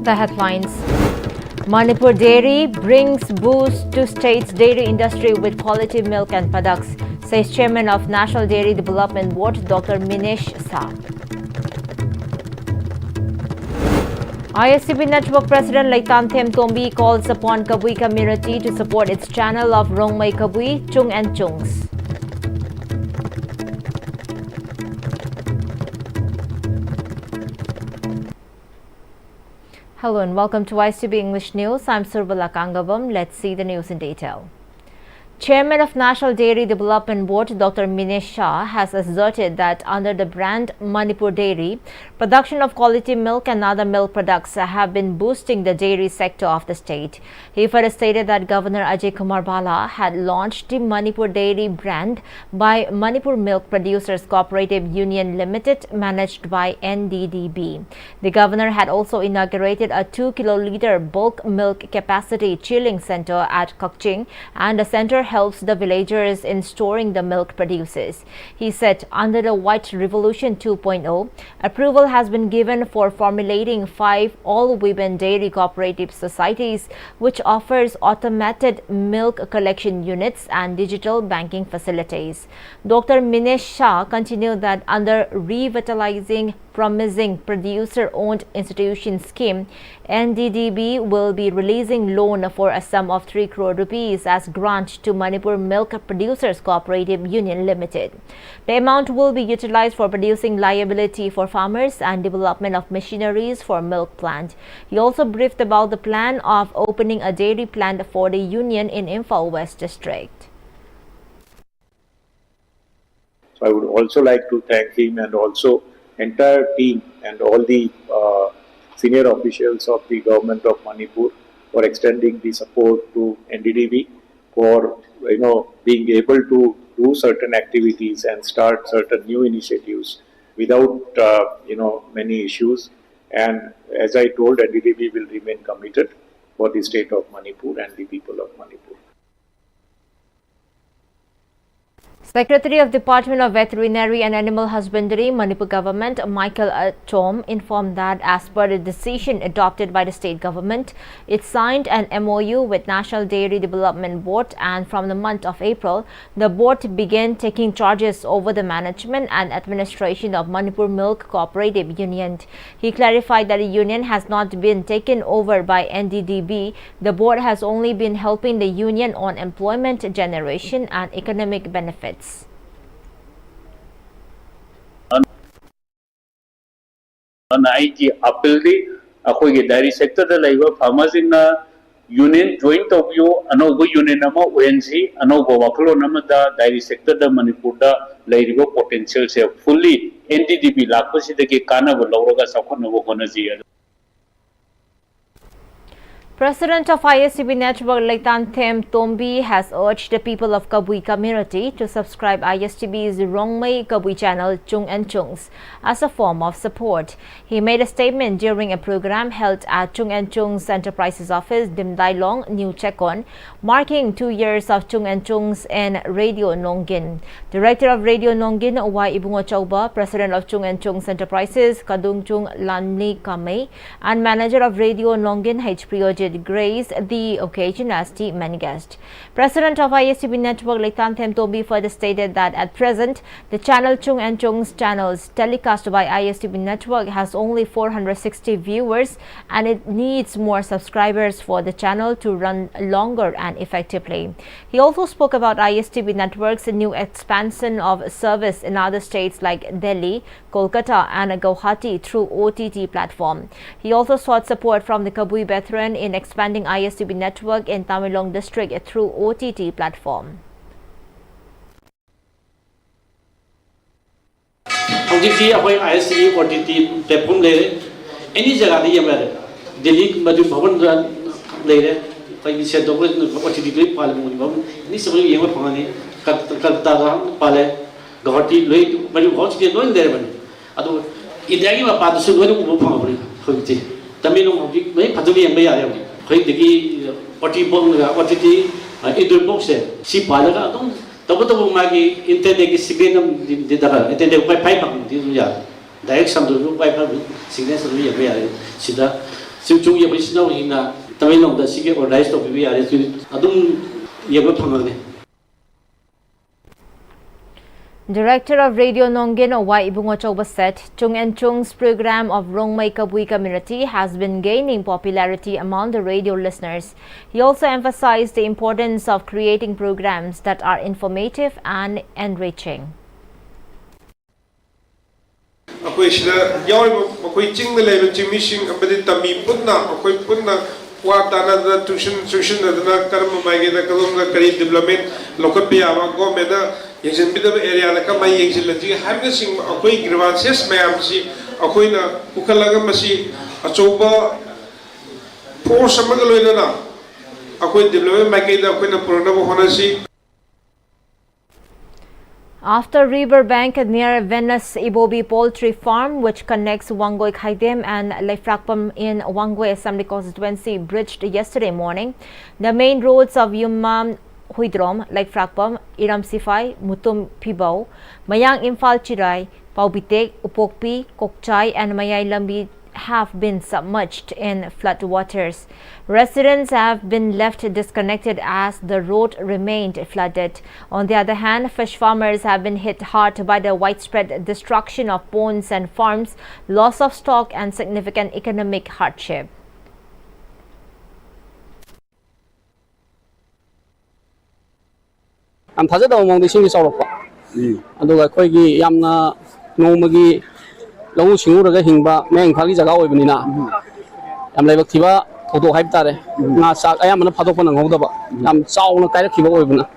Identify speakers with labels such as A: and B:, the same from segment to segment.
A: The headlines. Manipur Dairy brings boost to state's dairy industry with quality milk and products, says Chairman of National Dairy Development Board, Dr. Minesh Shah. ISTV Network President Leitan Themtombi calls upon Kabui community to support its channel of Rongmei Kabui, Chung and Chungs. Hello and welcome to ISTV English News. I'm Surbala Kangabam. Let's see the news in detail. Chairman of National Dairy Development Board, Dr. Minesh Shah, has asserted that under the brand Manipur Dairy, production of quality milk and other milk products have been boosting the dairy sector of the state. He further stated that Governor Ajay Kumar Bala had launched the Manipur Dairy brand by Manipur Milk Producers Cooperative Union Limited, managed by NDDB. The governor had also inaugurated a 2-kiloliter bulk milk capacity chilling center at Kokching, and the center helps the villagers in storing the milk produces. He said under the White Revolution 2.0, approval has been given for formulating 5 all-women dairy cooperative societies, which offers automated milk collection units and digital banking facilities. Dr. Minesh Shah continued that under Revitalizing Promising Producer-Owned Institution Scheme, NDDB will be releasing loan for a sum of 3 crore rupees as grant to Manipur Milk Producers Cooperative Union Limited. The amount will be utilized for producing liability for farmers and development of machineries for milk plant. He also briefed about the plan of opening a dairy plant for the union in Imphal West District.
B: So I would also like to thank him and also entire team and all the senior officials of the government of Manipur for extending the support to NDDB for being able to do certain activities and start certain new initiatives without many issues. And as I told, NDDB will remain committed for the state of Manipur and the people of Manipur.
A: Secretary of Department of Veterinary and Animal Husbandry, Manipur Government, Michael Atom, informed that as per the decision adopted by the state government, it signed an MOU with National Dairy Development Board, and from the month of April, the board began taking charges over the management and administration of Manipur Milk Cooperative Union. He clarified that the union has not been taken over by NDDB. The board has only been helping the union on employment generation and economic benefits.
C: Naiki appealdi akoigi dairy sector da laiba farmers in union joint of you anogo union nama ONG anogo wakalo nama da dairy sector da Manipur da laiba potential se fully NDDB lakho sidagi kana bo lawraga sakhona bo honaji.
A: President of ISTV Network Leitan Themtombi has urged the people of Kabui community to subscribe ISTV's Rongmei Kabui channel Chung and Chungs as a form of support. He made a statement during a program held at Chung and Chungs Enterprises Office, Dimdailong, New Chekon, marking 2 years of Chung and Chungs and Radio Nongin. Director of Radio Nongin, Y. Ibungo Chauba, President of Chung and Chungs Enterprises, Kadung Chung Lanli Kamei, and Manager of Radio Nongin, H. Priyojit graced the occasion as the main guest. President of ISTV Network Leitan Themtombi further stated that at present, the channel Chung and Chung's channels telecast by ISTV Network has only 460 viewers, and it needs more subscribers for the channel to run longer and effectively. He also spoke about ISTV Network's new expansion of service in other states like Delhi, Kolkata and Guwahati through OTT platform. He also sought support from the Kabui veteran in expanding ISTV network in Tamenglong district through OTT platform.
D: Hojikti akhoi ISTV OTT platform le any jaga di yamare Delhi madu bhavan le pai se do OTT le pal mu bhavan ni sabri yema phangani kalta pale Guwahati le madu OTT lo indere ban adu idagi ma pa su lo mu phangabri hojikti Tamenglong hojik mai phaduli yamba ya ya khoi OTT idul box si palaga adong tabo magi internet ki signal di daga internet wifi pak di ya direct sam do wifi signal so ya ya sida chung ye pais no hina tamai long da sige organize to bi are adum ye ba phamane.
A: Director of Radio Nongin Y Ibungochoba said Chung and Chung's program of Rongmai Kabui community has been gaining popularity among the radio listeners. He also emphasized the importance of creating programs that are informative and enriching.
E: Yang bidang area nak kami yang jelasnya, hanya sing aku grievances macam si aku ina bukan lagi masih coba force sama kalau ina na aku development macam itu aku ina pernah bukan si.
A: After riverbank near Venice Ibobi Poultry Farm, which connects Wangoi Khaidem and Leifrakpam in Wangoi Assembly constituency, bridged yesterday morning, the main roads of Yumam Huidrom, Leifrakpam, Iram Sifai, Mutum Pibao, Mayang Imphal Chirai, Paubitek, Upokpi, Kokchai and Mayay Lambi have been submerged in flood waters. Residents have been left disconnected as the road remained flooded. On the other hand, fish farmers have been hit hard by the widespread destruction of ponds and farms, loss of stock and significant economic hardship.
F: I'm tired of among the singing sort of. And the Quaggy Yamna Nomagi Long Shingura Himba, Mang Palizaga Benina. I'm like Tiva, Toto Hyptare, Nasak, I am a Patopan and Hodaba. I'm Saul Kayakiva Oibuna.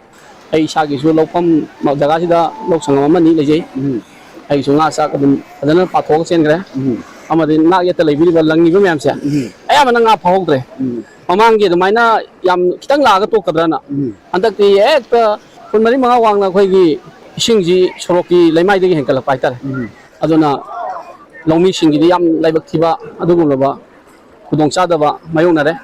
F: A shag is Lopam, Magdagashida, Loxamani, Leje. I should not sack them, another Patok Sengre. I'm not yet a lady, but Langi Mamsa. I am an up Hogre. Among the Mina Yam Kitanga Tokadrana. And that the act. Kung mali mga wang na ko'y isingji soroki laymay digi hengkala paita. Aduna longmi singi di am laybak tiba adugo ba kudong sada ba mayong na re.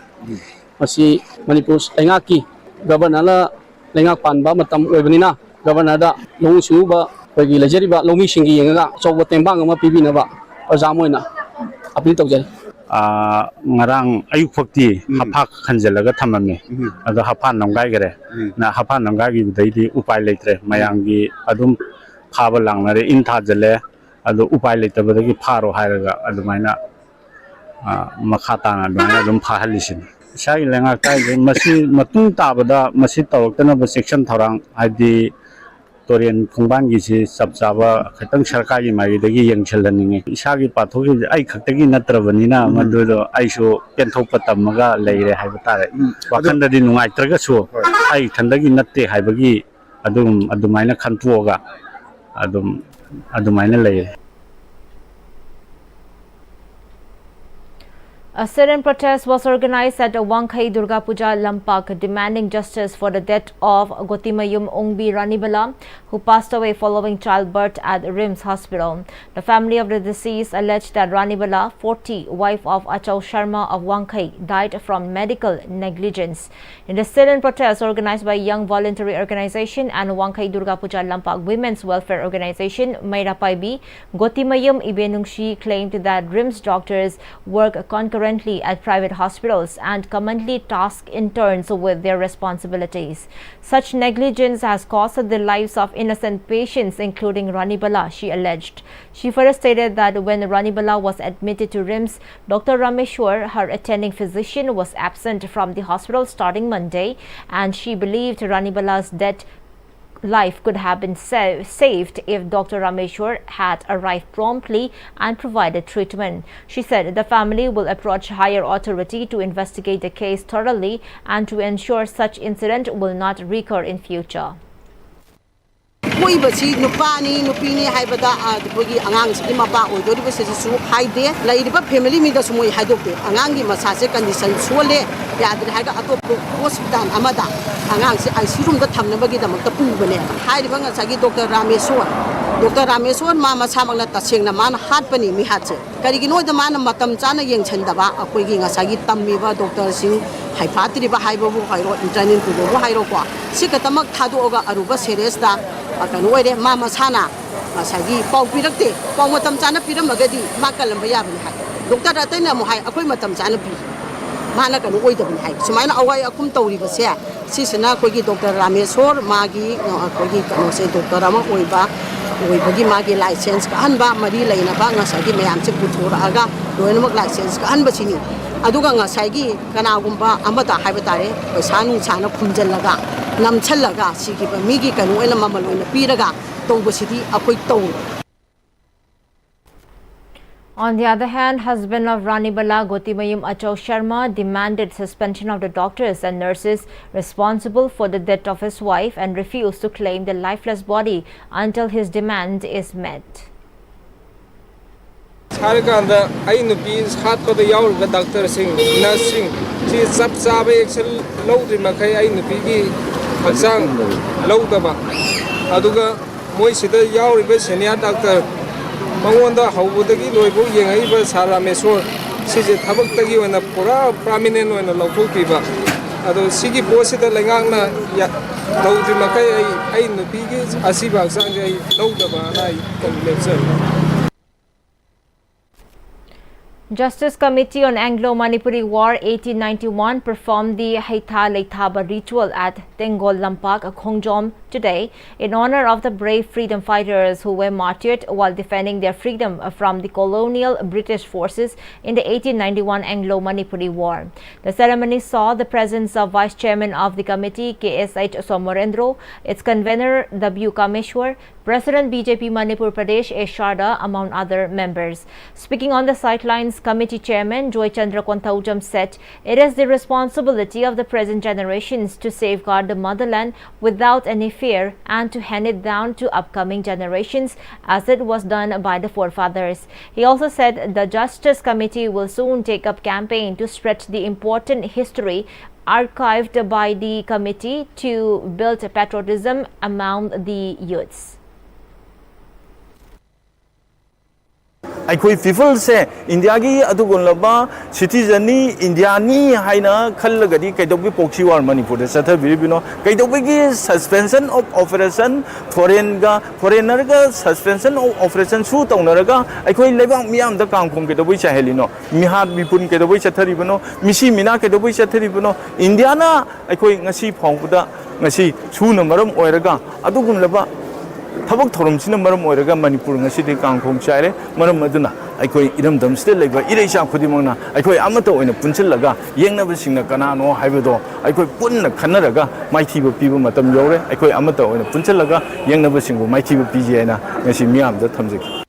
F: Masi Manipur laingaki governor la laingak pan ba matam oibanina governor da long singu ba ko'y lajeri ba longmi singi yenga so ba tembang ma pibi na ba pajamoy na apil tawjari.
G: Ngarang ayuk fakti hapak kanjalaga thamame ado hapan nonggai gere na hapan nonggai gi daidi upai leitre mayangi adum phaba langnare intha jale ado upai leitabadagi pharo hairaga adumaina makhata na adum phahalisin sai lenga kai masi matung tabada masi tawktana ba section thorang hadi Torian Kumbangi Sabsaba, Katang Sharkagi Magidagi Yang Chelaning, Shagi Patoki, I Katagi Natravanina, Madudo, I show Pentopatamaga, Lay Habatare. Wakanda din Nungai Tragaso, I Kandagi Nate Habagi, Adumina Kantuoga, Adumina Lay.
A: A sit-in protest was organized at Wangkai Durga Puja Lampak, demanding justice for the death of Gotimayum Ongbi Ranibala, who passed away following childbirth at RIMS Hospital. The family of the deceased alleged that Ranibala, 40, wife of Achau Sharma of Wangkai, died from medical negligence. In the sit-in protest organized by Young Voluntary Organization and Wangkai Durga Puja Lampak Women's Welfare Organization, Mayra Paibi, Gotimayum Ibenungshi claimed that RIMS doctors work concurrently at private hospitals and commonly task interns with their responsibilities. Such negligence has cost the lives of innocent patients, including Ranibala, she alleged. She further stated that when Ranibala was admitted to RIMS, Dr. Rameshwar, her attending physician, was absent from the hospital starting Monday, and she believed Ranibala's life could have been saved if Dr. Rameshwar had arrived promptly and provided treatment. She said the family will approach higher authority to investigate the case thoroughly and to ensure such incident will not recur in future.
H: Koibasi nupani nupini haibada adpogi angang si mapa odori base su haide laiba family mi da sumoi haidokte angangi masase condition sole yadre haga atop hospital amada angang si ICU room da thamna bagi da makta pubane haiba nga sagi Dr. Rameshwar mama samangna tasengna man hatpani mi hatse karigi no da man matam chana yengchanda ba akoigi nga sagi tammi ba doctor sing haipatri ba haiba bu hairo training ku bu hairo kwa sikatamak thadu oga aruba series da Akanwede mama sana masagi pau pirakte pau matam chana piramagadi makalam bayabani ha doctor atayna mo hai akoi matam chana pi mana kanu oidabni hai sumaina awai akum tawri ba se sisina kogi doctor Rameshwar magi kogi kanu se doctor ama oiba oibagi magi license ka anba mari leina ba ngasagi mayam che puthora aga loinamak license ka anba chini aduga ngasagi kanagumba amata haiba tare paisa nu chana khumjallaga namchallaga sigi ba migi kanu ena mamaloina piraga tawbasidi akoi taw.
A: On the other hand, husband of Rani Bala Gotimayum Achau Sharma demanded suspension of the doctors and nurses responsible for the death of his wife and refused to claim the lifeless body until his demand is met.
I: Sarganda ai nupi hatpada yauriba doctor sing nurse sing si sab sabe excel lowdri makai ai nupi gi haksang lowdaba aduga moi sida yauriba senior doctor mangonda hawudagi loibu yengai Sir Rameshwar sije thabaktagi oina pura prominent oina lawthokpiba ado sigi posida lengangna lowdri makai ai nupi gi asiba haksang ai lowdaba ai complaint.
A: Justice Committee on Anglo-Manipuri War 1891 performed the Haitha Leithaba ritual at Tengol Lampak, Khongjom today in honor of the brave freedom fighters who were martyred while defending their freedom from the colonial British forces in the 1891 Anglo-Manipuri War. The ceremony saw the presence of Vice Chairman of the committee KSH Somorendro, its convener W. Kameshwar, President BJP Manipur Pradesh A. Sharda, among other members. Speaking on the sidelines, Committee Chairman Joy Chandra Konthaujam said it is the responsibility of the present generations to safeguard the motherland without any fear and to hand it down to upcoming generations as it was done by the forefathers. He also said the Justice Committee will soon take up campaign to stretch the important history archived by the committee to build patriotism among the youths.
J: अखोई people से India की अदुगुनलबा citizen नी India नी हाइना खल्लगदी कैदोबी proxy वार मणिपुर दे सथा बिरिबिनो कैदोबी की suspension of operation foreigner का suspension of operation सु तौनरगा अखोई लेबा मियाम the कांगखोम कैदोबी चाहेलिनो मिहात बिपुन कैदोबी चथरिबिनो मिसी मिना कैदोबी चथरिबिनो India ना अखोई ngasi phongbuda ngasi suna maram oiraga adugunlaba thobok thorom sina maram oiraga manipur ngasi de kangkhom chaire maram aduna aikoi iramdam state leba ireisa khudimona aikoi amata oina punchillaga yengnaba singna kanano haibado aikoi punna khanaraga maithiba piba matam yore aikoi amata oina punchillaga yengnaba singbu maithiba pije na ngasi miyam da thamjaki.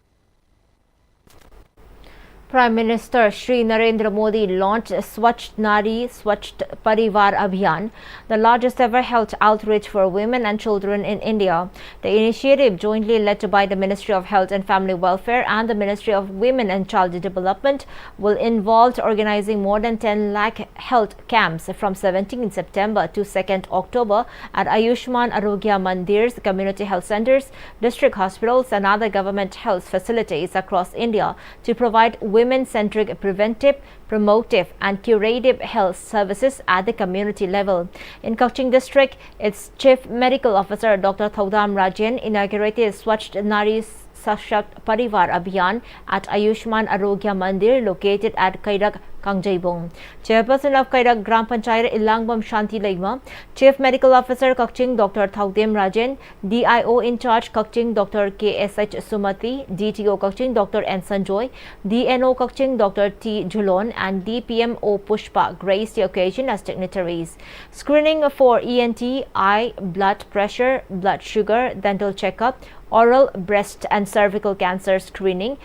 A: Prime Minister Shri Narendra Modi launched Swachh Nari Swachh Parivar Abhiyan, the largest ever health outreach for women and children in India. The initiative, jointly led by the Ministry of Health and Family Welfare and the Ministry of Women and Child Development, will involve organizing more than 10 lakh health camps from 17 September to 2nd October at Ayushman Arogya Mandirs, community health centers, district hospitals and other government health facilities across India to provide women-centric preventive, promotive and curative health services at the community level. In Kaching district, its Chief Medical Officer Dr. Thaudam Rajan inaugurated Swachh Nari Sashakt Parivar Abhiyan at Ayushman Arogya Mandir located at Kairak, Kangjaibong. Chairperson of Kairak Gram Panchayat Ilangbam Shanti Leima, Chief Medical Officer Kaching Dr. Thaudem Rajan, DIO in charge Kaching Dr. KSH Sumati, DTO Kaching Dr. N. Sanjoy, DNO Kaching Dr. T. Julon and DPMO Pushpa graced the occasion as dignitaries. Screening for ENT, eye, blood pressure, blood sugar, dental checkup, oral, breast and cervical cancer screening,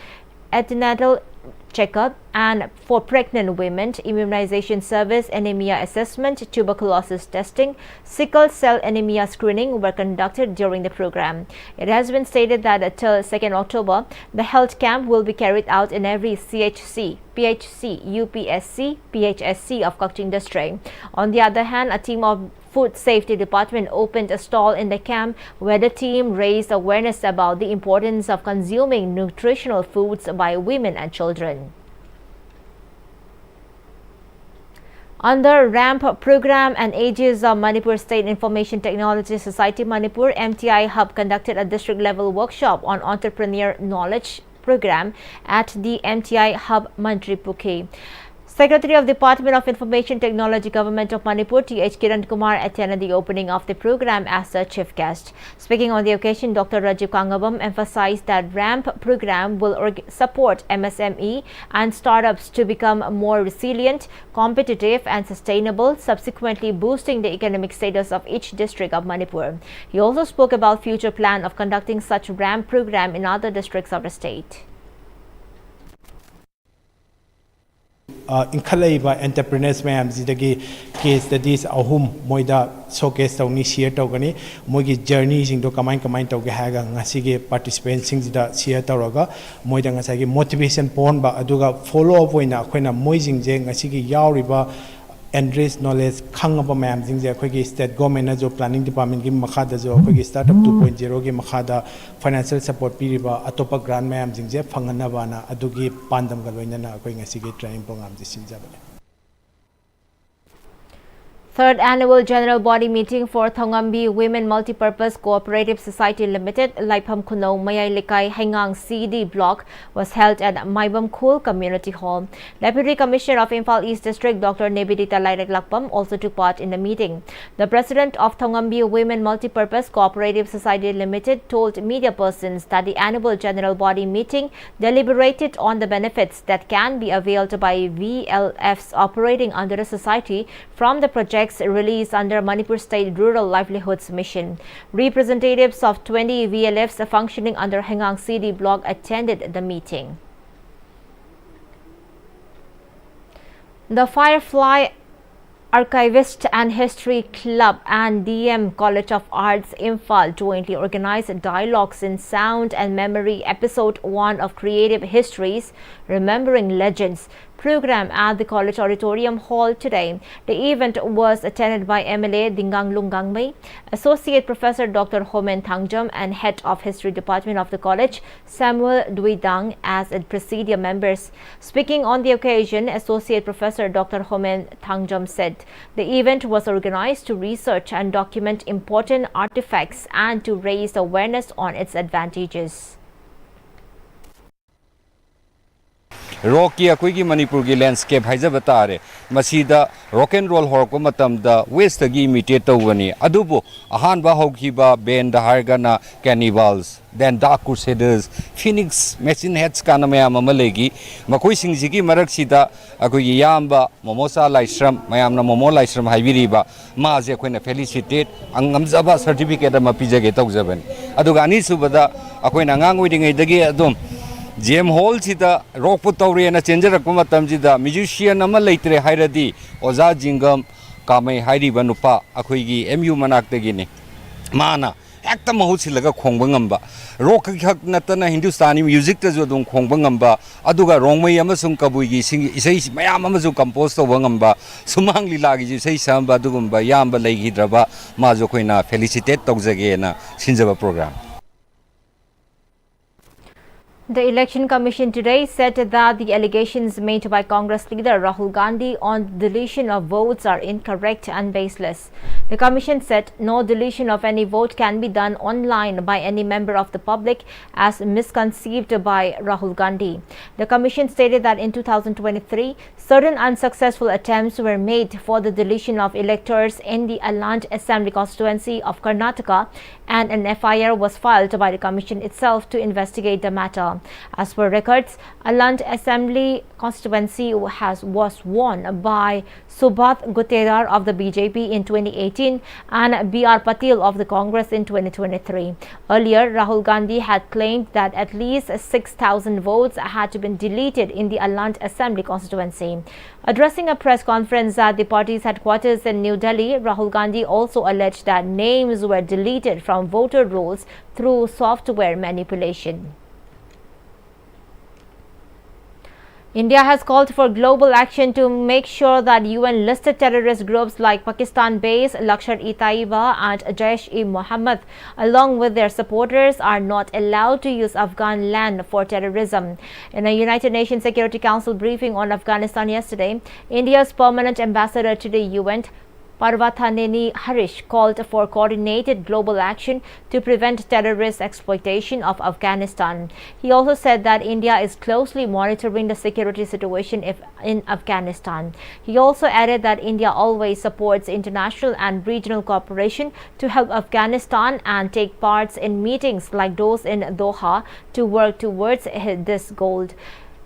A: antenatal checkup, and for pregnant women, immunization service, anemia assessment, tuberculosis testing, sickle cell anemia screening were conducted during the program. It has been stated that until 2nd October, the health camp will be carried out in every CHC, PHC, UPSC, PHSC of Kaching district. On the other hand, a team of Food Safety Department opened a stall in the camp where the team raised awareness about the importance of consuming nutritional foods by women and children. Under RAMP program and Aegis of Manipur State Information Technology Society Manipur, MTI Hub conducted a district level workshop on entrepreneur knowledge program at the MTI Hub Mantri Pukhi. Secretary of Department of Information Technology, Government of Manipur, T.H. Kiran Kumar, attended the opening of the program as the chief guest. Speaking on the occasion, Dr. Rajiv Kangabam emphasized that RAMP program will support MSME and startups to become more resilient, competitive and sustainable, subsequently boosting the economic status of each district of Manipur. He also spoke about future plan of conducting such RAMP program in other districts of the state.
K: Inkhalayiba entrepreneurs mayam jidagi case studies ahum moida showcase tawni share tawgani moigi journey sing do kamai tawge haga ngasigi participants sing da share tawraga moida ngasagi motivation pon ba aduga follow up oina akoina moijing je ngasigi yauriba enrich knowledge khangaba mayam jing je akoigi state government na jo planning department gi makhada jo akoigi startup 2.0 gi makhada financial support piriba atopa grant mayam jing je phangana bana adugi pandam ga loina na akoi ngasigi training program ji sinjabale.
A: Third annual general body meeting for Thongambi Women Multipurpose Cooperative Society Limited, Laipam Kuno Mayai Likai Hengang CD block was held at Maibam Khul Community Hall. Deputy Commissioner of Imphal East District Dr. Nebidita Lairak Lakpam also took part in the meeting. The president of Thongambi Women Multipurpose Cooperative Society Limited told media persons that the annual general body meeting deliberated on the benefits that can be availed by VLFs operating under the society from the project released under Manipur State Rural Livelihoods Mission. Representatives of 20 VLFs functioning under Hengang CD block attended the meeting. The Firefly Archivist and History Club and DM College of Arts Imphal jointly organized Dialogues in Sound and Memory Episode 1 of Creative Histories, Remembering Legends program at the College Auditorium Hall today. The event was attended by MLA Dingang Lunggangmei, Associate Professor Dr. Homen Thangjam and Head of History Department of the College, Samuel Duidang, as presidium members. Speaking on the occasion, Associate Professor Dr. Homen Thangjam said the event was organized to research and document important artifacts and to raise awareness on its advantages.
L: Rocky Akwigi Manipur gi landscape haijabatare masida rock and roll horko matamda west gi imitate tawani adubu ahanba hokhiba band hargana cannibals then dark crusaders phoenix machine heads kana mayam amalegi makoi singjigi maraksida akogi yamba momosa laisram mayamna momo laisram haibiriba maje akoina felicitate angamjaba certificate ama pijage tawjaban aduga ani subada akoina ngang oidingai dagi adum GM Hall sida rock put tawri na changer rakuma tamjida musician ama leitre hairadi oza jingam kamai hairi banupa akoigi MU manaktagi ni mana ekta mahusilaga khongba ngamba rock khak natana Hindustani music ta jo dong khongba ngamba aduga rongmai amasung kabuigi sing isai mayam amazu compose to ngamba sumang lilagi ji sei samba dugumba yamba leigidraba ma jo khoina felicitate tawjage na sinjaba program.
A: The Election Commission today said that the allegations made by Congress leader Rahul Gandhi on deletion of votes are incorrect and baseless. The Commission said no deletion of any vote can be done online by any member of the public as misconceived by Rahul Gandhi. The Commission stated that in 2023, certain unsuccessful attempts were made for the deletion of electors in the Aland Assembly constituency of Karnataka, and an FIR was filed by the Commission itself to investigate the matter. As per records, Aland Assembly constituency was won by Subhat Guterar of the BJP in 2018 and B.R. Patil of the Congress in 2023. Earlier, Rahul Gandhi had claimed that at least 6,000 votes had been deleted in the Aland Assembly constituency. Addressing a press conference at the party's headquarters in New Delhi, Rahul Gandhi also alleged that names were deleted from voter rolls through software manipulation. India has called for global action to make sure that UN-listed terrorist groups like Pakistan-based Lashkar-e-Taiba and Jaish-e-Mohammed, along with their supporters, are not allowed to use Afghan land for terrorism. In a United Nations Security Council briefing on Afghanistan yesterday, India's permanent ambassador to the UN, Parvathaneni Harish called for coordinated global action to prevent terrorist exploitation of Afghanistan. He also said that India is closely monitoring the security situation in Afghanistan. He also added that India always supports international and regional cooperation to help Afghanistan and take part in meetings like those in Doha to work towards this goal.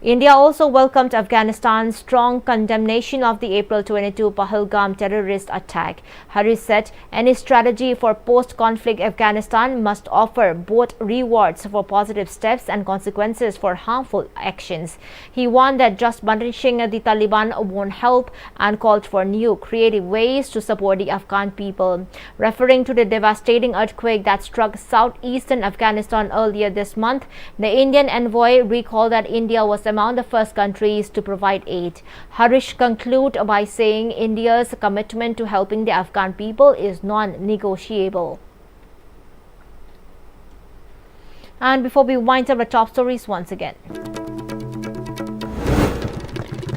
A: India also welcomed Afghanistan's strong condemnation of the April 22 Pahalgam terrorist attack. Harris said any strategy for post-conflict Afghanistan must offer both rewards for positive steps and consequences for harmful actions. He warned that just punishing the Taliban won't help and called for new creative ways to support the Afghan people. Referring to the devastating earthquake that struck southeastern Afghanistan earlier this month, the Indian envoy recalled that India was among the first countries to provide aid. Harish concluded by saying India's commitment to helping the Afghan people is non-negotiable. And before we wind up the top stories once again.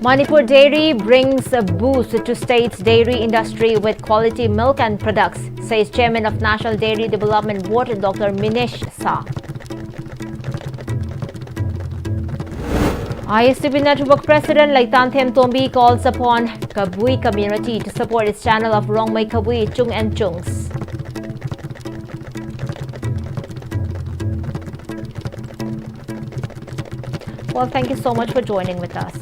A: Manipur Dairy brings a boost to state's dairy industry with quality milk and products, says Chairman of National Dairy Development Board Dr. Minesh Shah. Pm-Istv Network President Laitanthem Tombi calls upon Kabui community to support its channel of Rongmei Kabui Chung and Chungs. Well, thank you so much for joining with us.